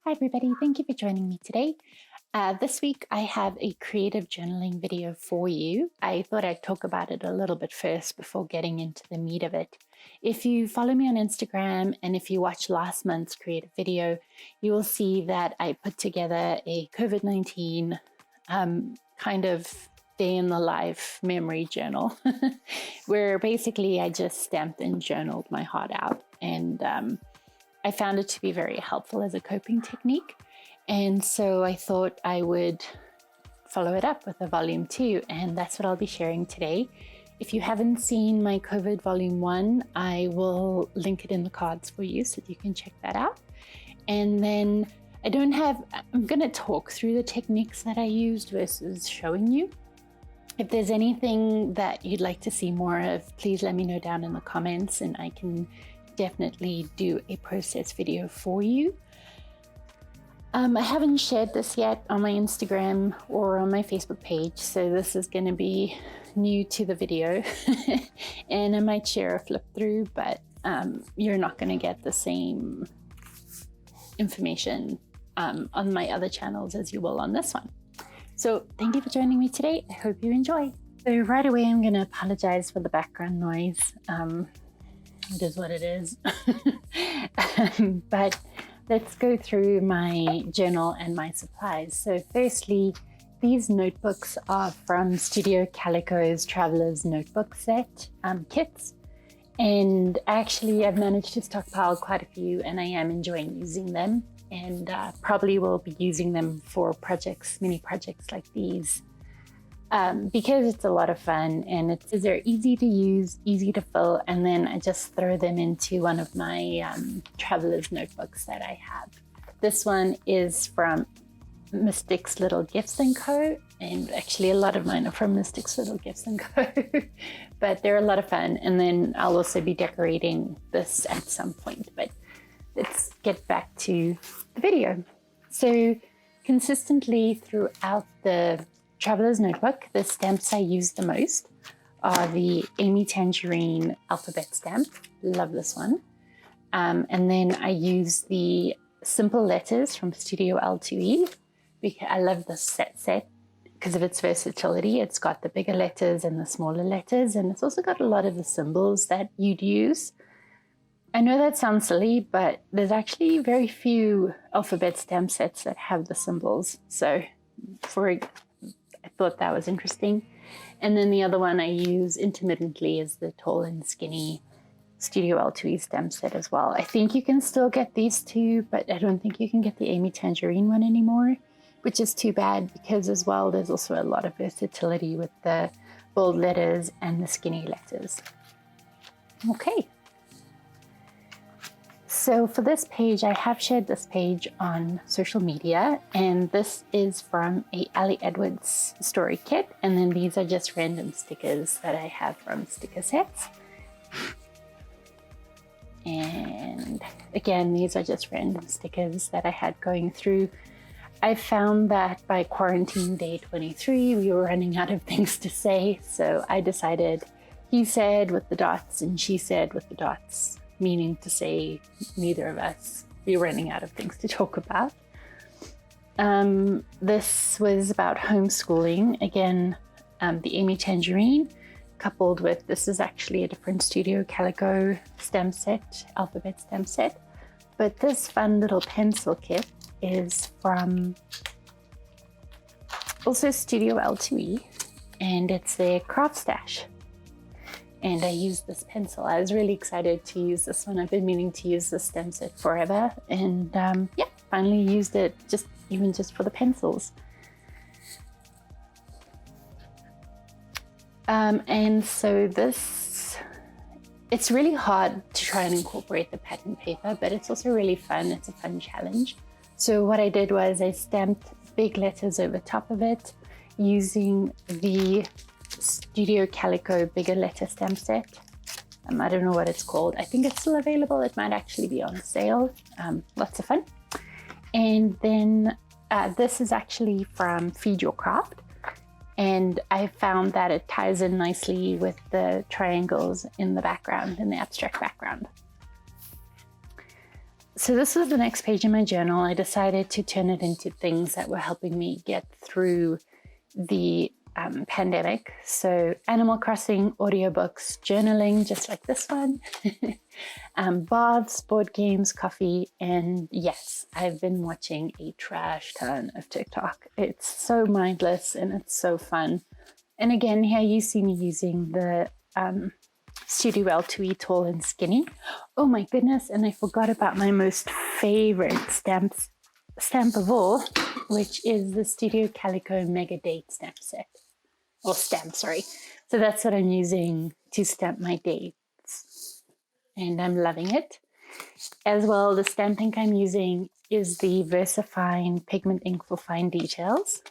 Hi everybody, thank you for joining me today. This week I have a creative journaling video for you. I thought I'd talk about it a little bit first before getting into the meat of it. If you follow me on Instagram and if you watch last month's creative video, you will see that I put together a COVID-19 kind of day in the life memory journal where basically I just stamped and journaled my heart out, and I found it to be very helpful as a coping technique. And so I thought I would follow it up with a volume 2, and that's what I'll be sharing today. If you haven't seen my COVID volume 1, I will link it in the cards for you so that you can check that out. And then I'm going to talk through the techniques that I used versus showing you. If there's anything that you'd like to see more of, please let me know down in the comments and I can definitely do a process video for you. I haven't shared this yet on my Instagram or on my Facebook page, so this is going to be new to the video and I might share a flip through, but you're not going to get the same information on my other channels as you will on this one. So thank you for joining me today. I hope you enjoy. So right away I'm going to apologize for the background noise. It is what it is. But let's go through my journal and my supplies. So firstly, these notebooks are from Studio Calico's Traveler's Notebook Set kits. And actually I've managed to stockpile quite a few and I am enjoying using them, and probably will be using them for projects, mini projects like these. Because it's a lot of fun and they're easy to use, easy to fill, and then I just throw them into one of my traveler's notebooks that I have. This one is from Mystic's Little Gifts & Co. And actually a lot of mine are from Mystic's Little Gifts & Co. But they're a lot of fun. And then I'll also be decorating this at some point. But let's get back to the video. So consistently throughout the Traveler's Notebook, the stamps I use the most are the Amy Tangerine alphabet stamp. Love this one. And then I use the Simple Letters from Studio L2E, because I love this set because of its versatility. It's got the bigger letters and the smaller letters, and it's also got a lot of the symbols that you'd use. I know that sounds silly, but there's actually very few alphabet stamp sets that have the symbols. So I thought that was interesting. And then the other one I use intermittently is the Tall and Skinny Studio L2E stamp set as well. I think you can still get these two, but I don't think you can get the Amy Tangerine one anymore, which is too bad, because as well there's also a lot of versatility with the bold letters and the skinny letters. Okay. So for this page, I have shared this page on social media, and this is from a Ali Edwards story kit, and then these are just random stickers that I have from sticker sets. And again, these are just random stickers that I had going through. I found that by quarantine day 23, we were running out of things to say, so I decided he said with the dots and she said with the dots, meaning to say neither of us, we're running out of things to talk about. This was about homeschooling. Again, the Amy Tangerine, coupled with, this is actually a different Studio Calico stamp set, alphabet stamp set. But this fun little pencil kit is from also Studio L2E, and it's their Craft Stash. And I used this pencil. I was really excited to use this one. I've been meaning to use this stamp set forever, and yeah, finally used it even just for the pencils. And so it's really hard to try and incorporate the pattern paper, but it's also really fun. It's a fun challenge. So what I did was I stamped big letters over top of it using the Studio Calico bigger letter stamp set. I don't know what it's called. I think it's still available. It might actually be on sale. Lots of fun. And then this is actually from Feed Your Craft. And I found that it ties in nicely with the triangles in the background, in the abstract background. So this was the next page in my journal. I decided to turn it into things that were helping me get through the pandemic. So Animal Crossing, audiobooks, journaling, just like this one, baths, board games, coffee, and yes, I've been watching a trash ton of TikTok. It's so mindless and it's so fun. And again, here you see me using the Studio L2E Tall and Skinny. Oh my goodness, and I forgot about my most favorite stamp of all, which is the Studio Calico Mega Date stamp set. Or stamp, sorry. So that's what I'm using to stamp my dates. And I'm loving it. As well, the stamp ink I'm using is the VersaFine Pigment Ink for Fine Details.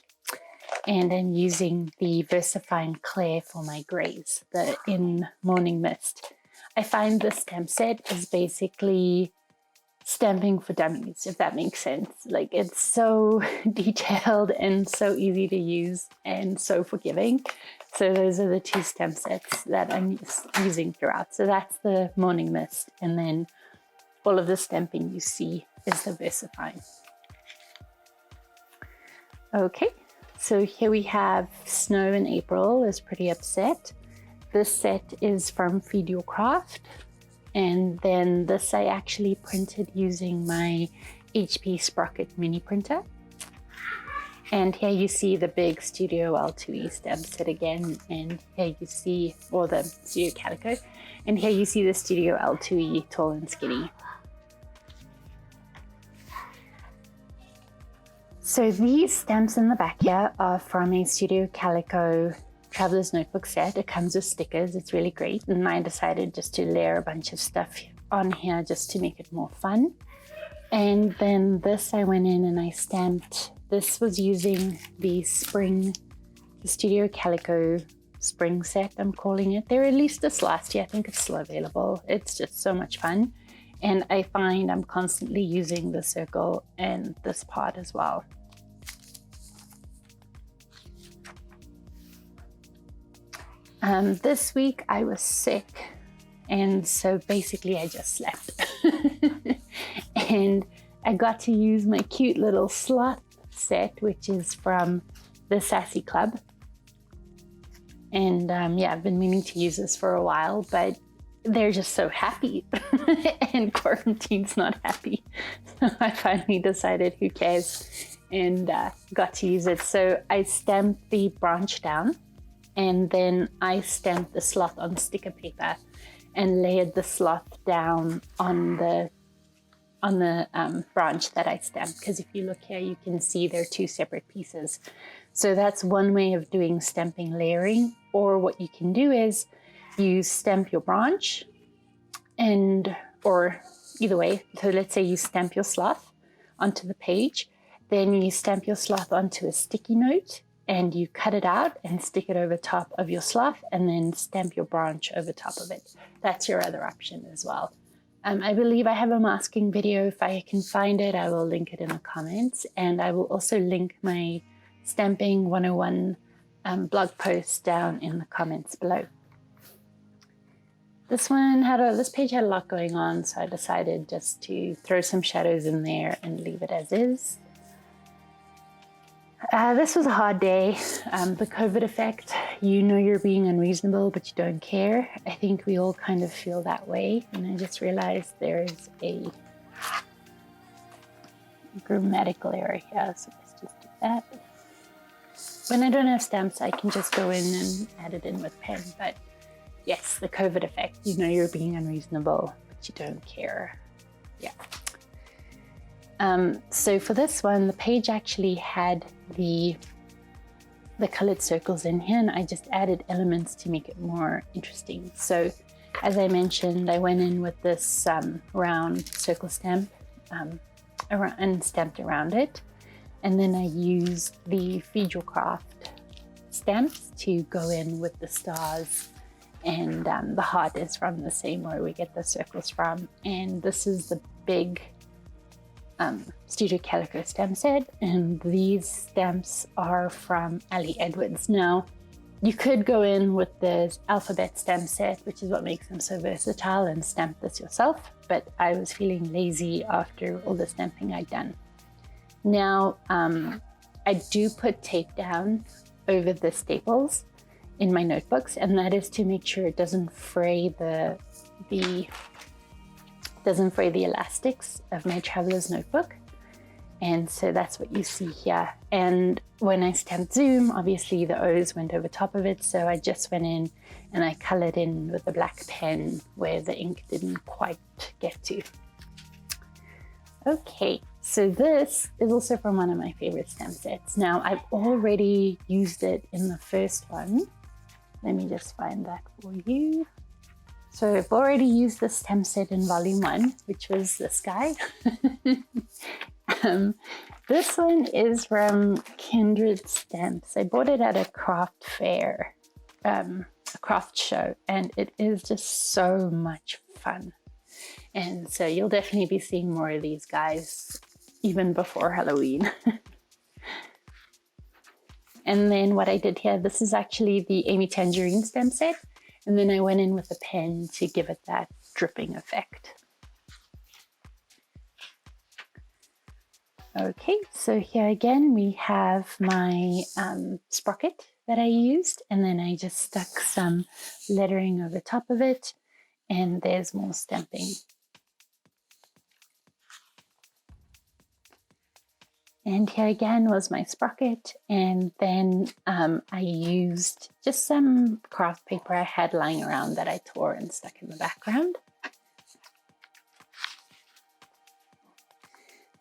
And I'm using the VersaFine Clair for my grays, the in Morning Mist. I find this stamp set is basically stamping for dummies, if that makes sense. Like, it's so detailed and so easy to use and so forgiving. So those are the two stamp sets that I'm using throughout. So that's the Morning Mist, and then all of the stamping you see is the VersaFine. Okay, so here we have Snow in April is pretty upset. This set is from Feed Your Craft. And then this I actually printed using my HP Sprocket mini printer. And here you see the big Studio L2E stamp set again. And here you see, or the Studio Calico. And here you see the Studio L2E Tall and Skinny. So these stamps in the back here are from a Studio Calico Traveler's Notebook set. It comes with stickers. It's really great. And I decided just to layer a bunch of stuff on here just to make it more fun. And then this I went in and I stamped. This was using the Studio Calico spring set, I'm calling it. They released this last year. I think it's still available. It's just so much fun. And I find I'm constantly using the circle and this part as well. This week I was sick, and so basically I just slept. And I got to use my cute little sloth set, which is from the Sassy Club. And yeah, I've been meaning to use this for a while, but they're just so happy and quarantine's not happy. So I finally decided who cares, and got to use it. So I stamped the branch down, and then I stamped the sloth on sticker paper and layered the sloth down on the branch that I stamped. Because if you look here, you can see they're two separate pieces. So that's one way of doing stamping layering. Or what you can do is you stamp your branch, or either way. So let's say you stamp your sloth onto the page, then you stamp your sloth onto a sticky note, and you cut it out and stick it over top of your sloth, and then stamp your branch over top of it. That's your other option as well. I believe I have a masking video. If I can find it, I will link it in the comments, and I will also link my Stamping 101 blog post down in the comments below. This page had a lot going on, so I decided just to throw some shadows in there and leave it as is. This was a hard day. The COVID effect, you know you're being unreasonable, but you don't care. I think we all kind of feel that way. And I just realized there's a grammatical error here, so let's just do that. When I don't have stamps, I can just go in and add it in with pen. But yes, the COVID effect, you know you're being unreasonable, but you don't care. Yeah. So for this one, the page actually had the colored circles in here, and I just added elements to make it more interesting. So as I mentioned, I went in with this round circle stamp and stamped around it. And then I used the Feed Your Craft stamps to go in with the stars, and the heart is from the same where we get the circles from. And this is the big Studio Calico stamp set, and these stamps are from Ali Edwards. Now, you could go in with the alphabet stamp set, which is what makes them so versatile, and stamp this yourself, but I was feeling lazy after all the stamping I'd done. Now, I do put tape down over the staples in my notebooks, and that is to make sure it doesn't fray the elastics of my traveler's notebook. And so that's what you see here. And when I stamped Zoom, obviously the O's went over top of it. So I just went in and I colored in with a black pen where the ink didn't quite get to. Okay, so this is also from one of my favorite stamp sets. Now, I've already used it in the first one. Let me just find that for you. So I've already used the stamp set in volume 1, which was this guy. This one is from Kindred Stamps. I bought it at a craft fair, a craft show, and it is just so much fun. And so you'll definitely be seeing more of these guys even before Halloween. And then what I did here, this is actually the Amy Tangerine stamp set. And then I went in with a pen to give it that dripping effect. Okay, so here again we have my sprocket that I used, and then I just stuck some lettering over top of it, and there's more stamping. And here again was my sprocket, and then I used just some craft paper I had lying around that I tore and stuck in the background.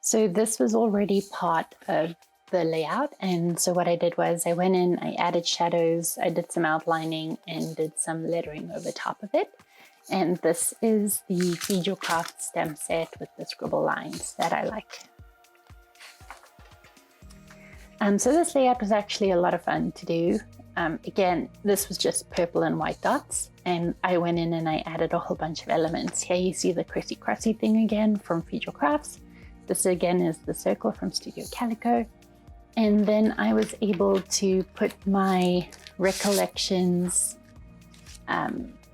So this was already part of the layout, and so what I did was I went in, I added shadows, I did some outlining and did some lettering over top of it. And this is the Feed Your Craft stamp set with the scribble lines that I like. So this layout was actually a lot of fun to do. Again, this was just purple and white dots, and I went in and I added a whole bunch of elements. Here you see the crissy crossy thing again from Feed Your Crafts. This again is the circle from Studio Calico. And then I was able to put my Recollections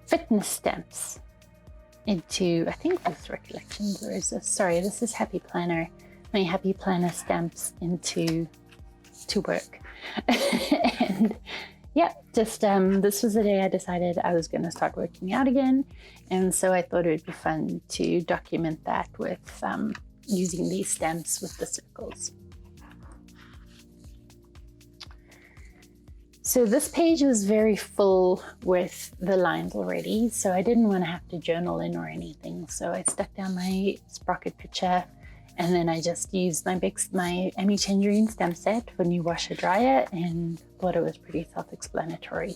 fitness stamps into, I think this Recollections, or is this, sorry, this is Happy Planner, my Happy Planner stamps into to work. And yeah, just this was the day I decided I was going to start working out again. And so I thought it would be fun to document that with using these stamps with the circles. So this page was very full with the lines already, so I didn't want to have to journal in or anything. So I stuck down my sprocket picture, and then I just used my Amy Tangerine stamp set for new washer dryer, and thought it was pretty self-explanatory.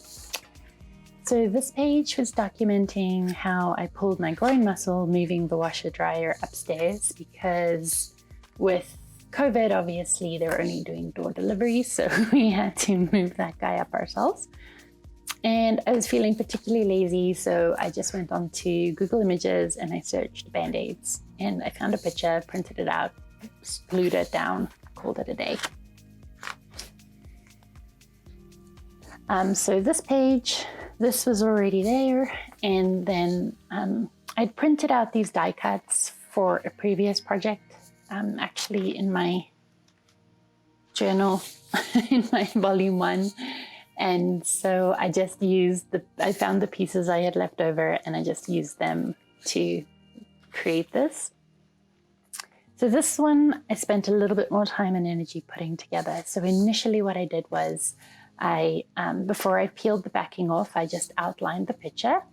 So this page was documenting how I pulled my groin muscle moving the washer dryer upstairs, because with COVID, obviously, they were only doing door delivery, so we had to move that guy up ourselves. And I was feeling particularly lazy, so I just went on to Google Images and I searched Band-Aids, and I found a picture, printed it out, glued it down, called it a day. So this page, this was already there, and then I'd printed out these die cuts for a previous project, actually in my journal, in my volume 1. And so I just used I found the pieces I had left over, and I just used them to create this. So this one, I spent a little bit more time and energy putting together. So initially what I did was before I peeled the backing off, I just outlined the picture,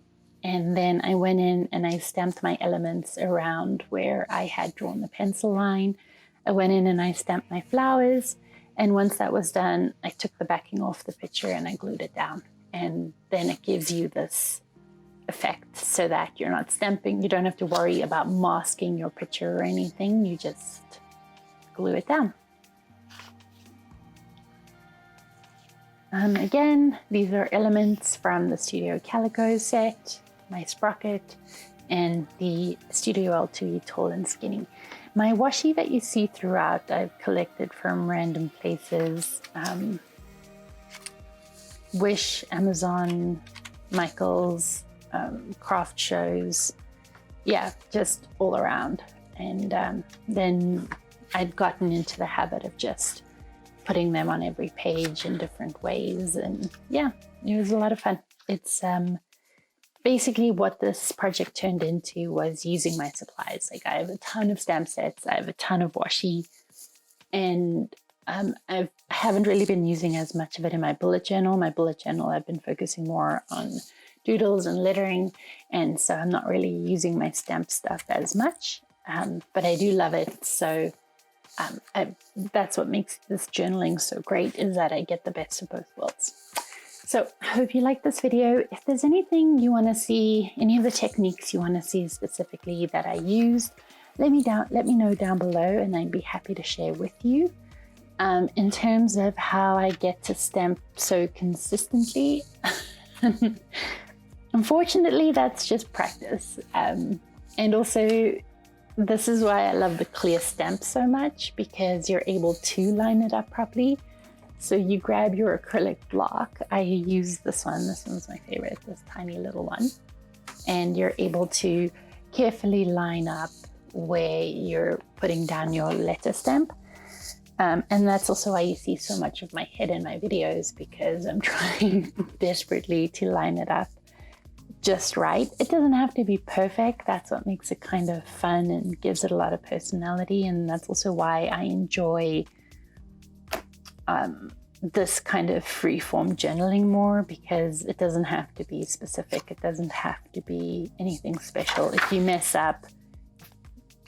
and then I went in and I stamped my elements around where I had drawn the pencil line. I went in and I stamped my flowers, and once that was done, I took the backing off the picture and I glued it down, and then it gives you this effect so that you're not stamping, you don't have to worry about masking your picture or anything, you just glue it down. Again, these are elements from the Studio Calico set, my sprocket, and the Studio L2E Tall and Skinny. My washi that you see throughout, I've collected from random places, Wish, Amazon, Michaels, craft shows, yeah, just all around. And then I'd gotten into the habit of just putting them on every page in different ways. And yeah, it was a lot of fun. It's basically what this project turned into was using my supplies. Like, I have a ton of stamp sets, I have a ton of washi, and I haven't really been using as much of it in my bullet journal. My bullet journal, I've been focusing more on doodles and lettering, and so I'm not really using my stamp stuff as much, but I do love it. So that's what makes this journaling so great, is that I get the best of both worlds. So I hope you like this video. If there's anything you want to see, any of the techniques you want to see specifically that I used, let me know down below, and I'd be happy to share with you. In terms of how I get to stamp so consistently, unfortunately, that's just practice. And also, this is why I love the clear stamp so much, because you're able to line it up properly. So you grab your acrylic block. I use this one. This one's my favorite, this tiny little one. And you're able to carefully line up where you're putting down your letter stamp. And that's also why you see so much of my head in my videos, because I'm trying desperately to line it up just right. It doesn't have to be perfect. That's what makes it kind of fun and gives it a lot of personality. And that's also why I enjoy this kind of free-form journaling more, because it doesn't have to be specific. It doesn't have to be anything special. If you mess up,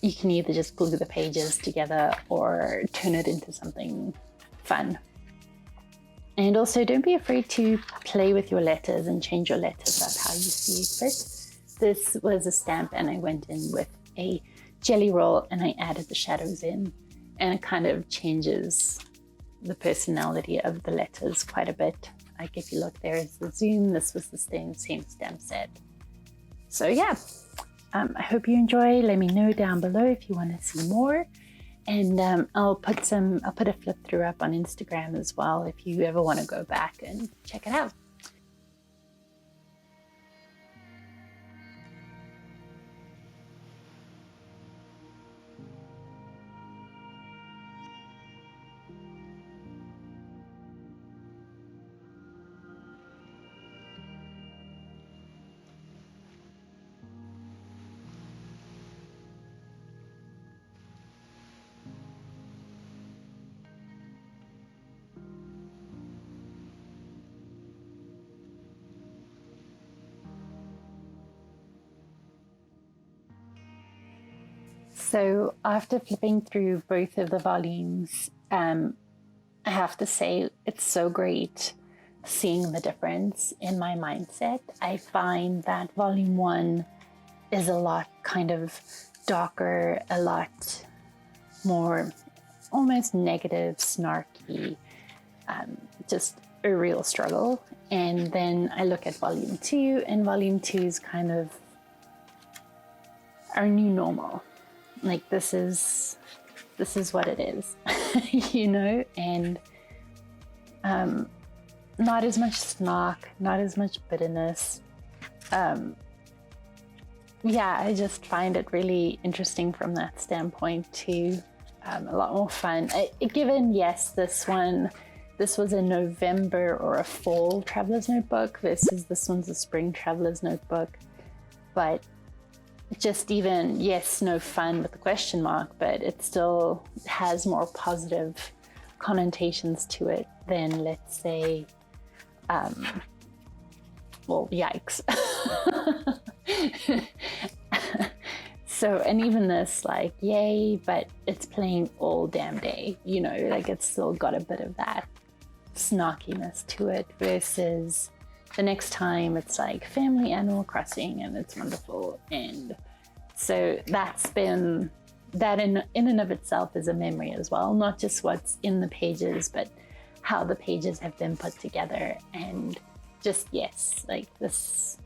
you can either just glue the pages together or turn it into something fun. And also, don't be afraid to play with your letters and change your letters up how you see fit. This was a stamp, and I went in with a jelly roll and I added the shadows in, and it kind of changes the personality of the letters quite a bit. Like, if you look, there is the zoom. This was the same stamp set. So yeah, I hope you enjoy. Let me know down below if you want to see more. And I'll put a flip through up on Instagram as well if you ever want to go back and check it out. So after flipping through both of the volumes, I have to say it's so great seeing the difference in my mindset. I find that volume 1 is a lot kind of darker, a lot more almost negative, snarky, just a real struggle. And then I look at volume 2, and volume 2 is kind of our new normal. Like, this is what it is, you know, and not as much snark, not as much bitterness. Yeah, I just find it really interesting from that standpoint too. A lot more fun. Given, yes, this was a November or a fall traveler's notebook versus this one's a spring traveler's notebook, but just even, yes, no fun with the question mark, but it still has more positive connotations to it than, let's say, well, yikes. So, and even this, like, yay, but it's playing all damn day, you know, like, it's still got a bit of that snarkiness to it, versus the next time it's like family Animal Crossing and it's wonderful. And so that's been, that in and of itself is a memory as well, not just what's in the pages, but how the pages have been put together. And just, yes, like this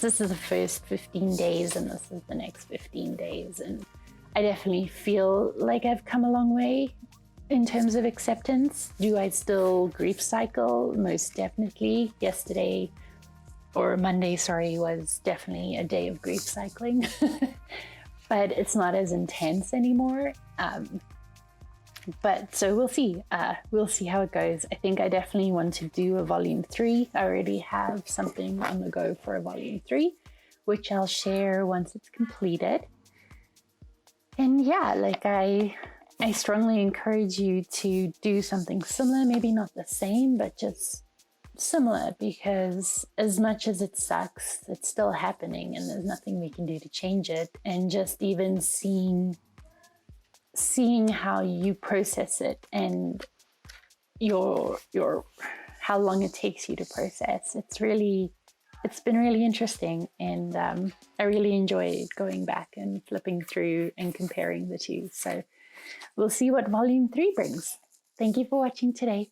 is the first 15 days and this is the next 15 days. And I definitely feel like I've come a long way in terms of acceptance. Do I still grief cycle? Most definitely. Yesterday or Monday, sorry, was definitely a day of grief cycling, but it's not as intense anymore. But so we'll see. We'll see how it goes. I think I definitely want to do a volume 3. I already have something on the go for a volume 3, which I'll share once it's completed. And yeah, like I strongly encourage you to do something similar, maybe not the same, but just similar, because as much as it sucks, it's still happening and there's nothing we can do to change it. And just even seeing how you process it and your how long it takes you to process, it's been really interesting, and I really enjoy going back and flipping through and comparing the two. So we'll see what volume 3 brings. Thank you for watching today.